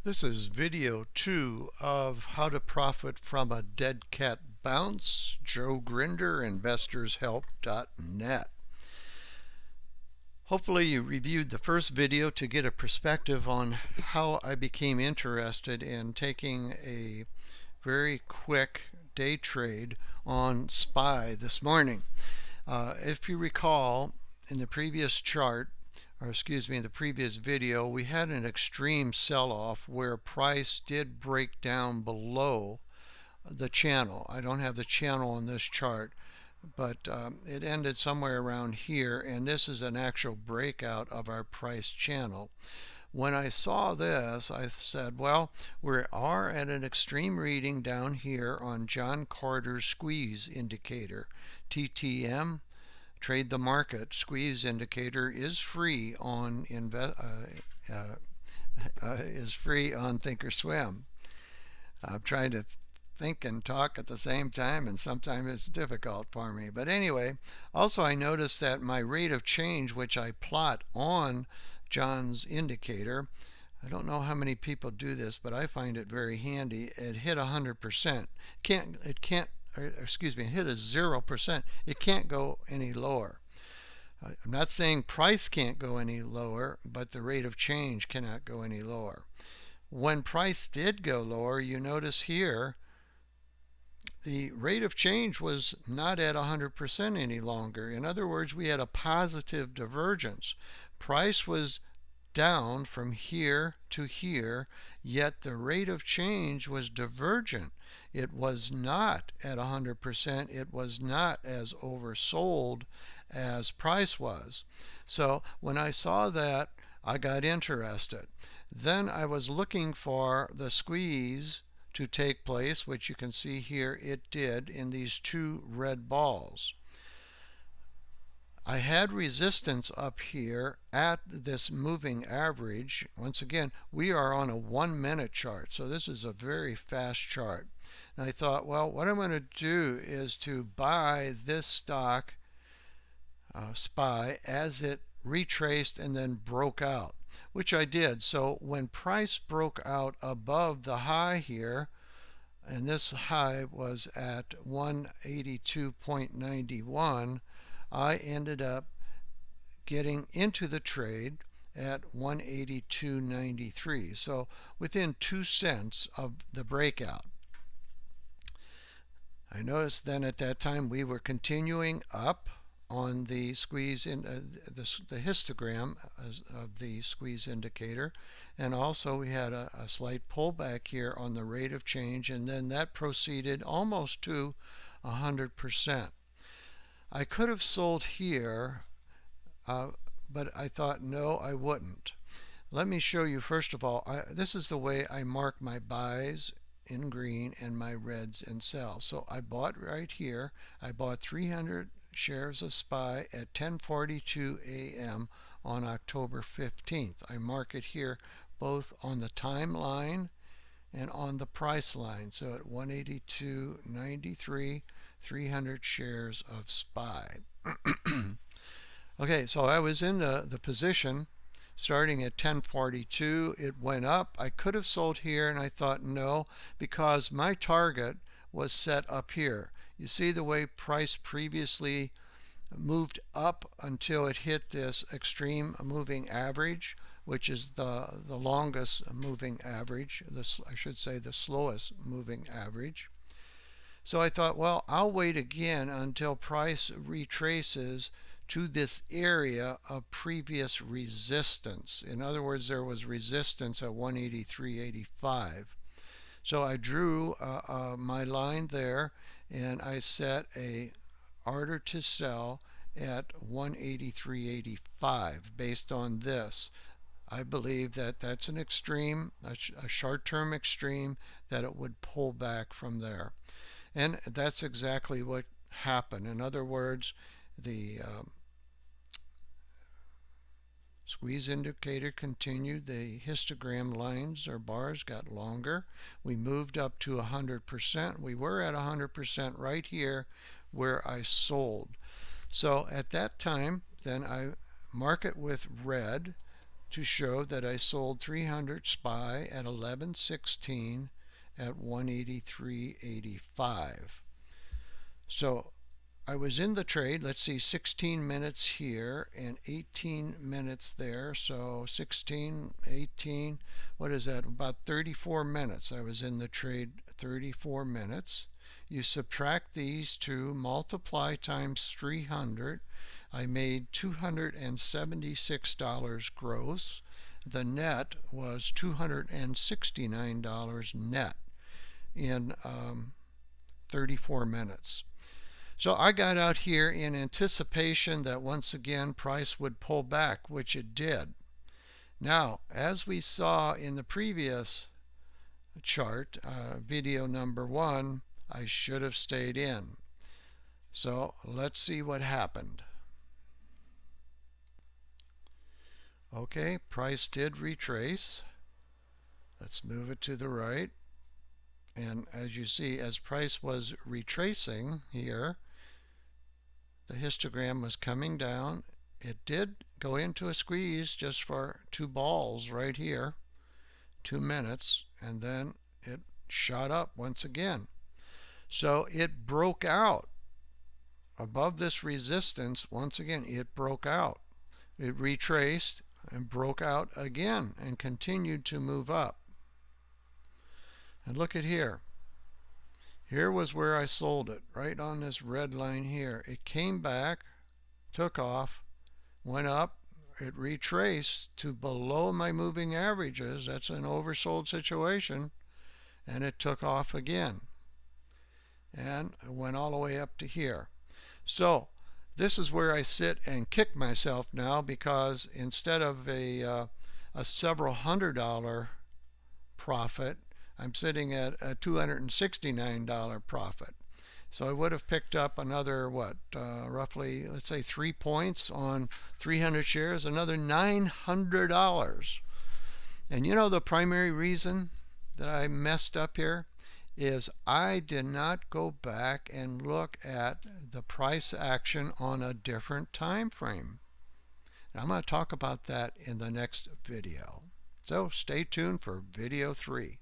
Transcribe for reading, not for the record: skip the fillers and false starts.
This is video 2 of how to profit from a dead cat bounce. Joe Gruender, investorshelp.net. Hopefully you reviewed the first video to get a perspective on how I became interested in taking a very quick day trade on SPY this morning. If you recall, in the previous chart, or excuse me, in the previous video, we had an extreme sell-off where price did break down below the channel. I don't have the channel on this chart, but it ended somewhere around here, and this is an actual breakout of our price channel. When I saw this, I said, well, we are at an extreme reading down here on John Carter's squeeze indicator, TTM. Trade the market squeeze indicator is free on Thinkorswim. I'm trying to think and talk at the same time, and sometimes it's difficult for me. But anyway, also I noticed that my rate of change, which I plot on John's indicator, I don't know how many people do this, but I find it very handy. It hit 100%. It can't excuse me, hit a 0%. It can't go any lower. I'm not saying price can't go any lower, but the rate of change cannot go any lower. When price did go lower, you notice here the rate of change was not at 100% any longer. In other words, we had a positive divergence. Price was down from here to here, yet the rate of change was divergent. It was not at 100%. It was not as oversold as price was. So when I saw that, I got interested. Then I was looking for the squeeze to take place, which you can see here it did in these two red balls. I had resistance up here at this moving average. Once again, we are on a 1-minute chart, so this is a very fast chart. And I thought, well, what I'm going to do is to buy this stock, SPY, as it retraced and then broke out, which I did. So when price broke out above the high here, and this high was at 182.91, I ended up getting into the trade at 182.93, so within 2 cents of the breakout. I noticed then at that time we were continuing up on the squeeze in the histogram of the squeeze indicator, and also we had a slight pullback here on the rate of change, and then that proceeded almost to 100%. I could have sold here, but I thought no, I wouldn't. Let me show you first of all, this is the way I mark my buys in green and my reds in sell. So I bought right here. I bought 300 shares of SPY at 10:42 a.m. on October 15th. I mark it here both on the timeline and on the price line. So at 182.93, 300 shares of SPY. Okay, so I was in the position starting at 10:42. It went up. I could have sold here, and I thought no, because my target was set up here. You see the way price previously moved up until it hit this extreme moving average, which is the longest moving average, I should say the slowest moving average. So I thought, well, I'll wait again until price retraces to this area of previous resistance. In other words, there was resistance at 183.85. So I drew my line there, and I set a order to sell at 183.85 based on this. I believe that that's an extreme, a short-term extreme, that it would pull back from there. And that's exactly what happened. In other words, the squeeze indicator continued. The histogram lines or bars got longer. We moved up to 100%. We were at 100% right here where I sold. So at that time, then I mark it with red. to show that I sold 300 SPY at 11.16 at 183.85. So I was in the trade, let's see, 16 minutes here and 18 minutes there. So 16, 18, what is that? About 34 minutes. I was in the trade 34 minutes. You subtract these two, multiply times 300. I made $276 gross. The net was $269 net in 34 minutes. So I got out here in anticipation that once again price would pull back, which it did. Now, as we saw in the previous chart, video number 1, I should have stayed in. So let's see what happened. Okay, price did retrace. Let's move it to the right. And as you see, as price was retracing here, the histogram was coming down. It did go into a squeeze just for 2 balls right here, 2 minutes, and then it shot up once again. So it broke out above this resistance. Once again, it broke out. It retraced and broke out again and continued to move up. And look at here. Here was where I sold it, right on this red line here. It came back, took off, went up, it retraced to below my moving averages. That's an oversold situation. And it took off again. And it went all the way up to here. So this is where I sit and kick myself now, because instead of a several $100 profit, I'm sitting at a $269 profit. So I would have picked up another, roughly, let's say 3 points on 300 shares, another $900. And you know the primary reason that I messed up here is I did not go back and look at the price action on a different time frame. And I'm going to talk about that in the next video. So stay tuned for video 3.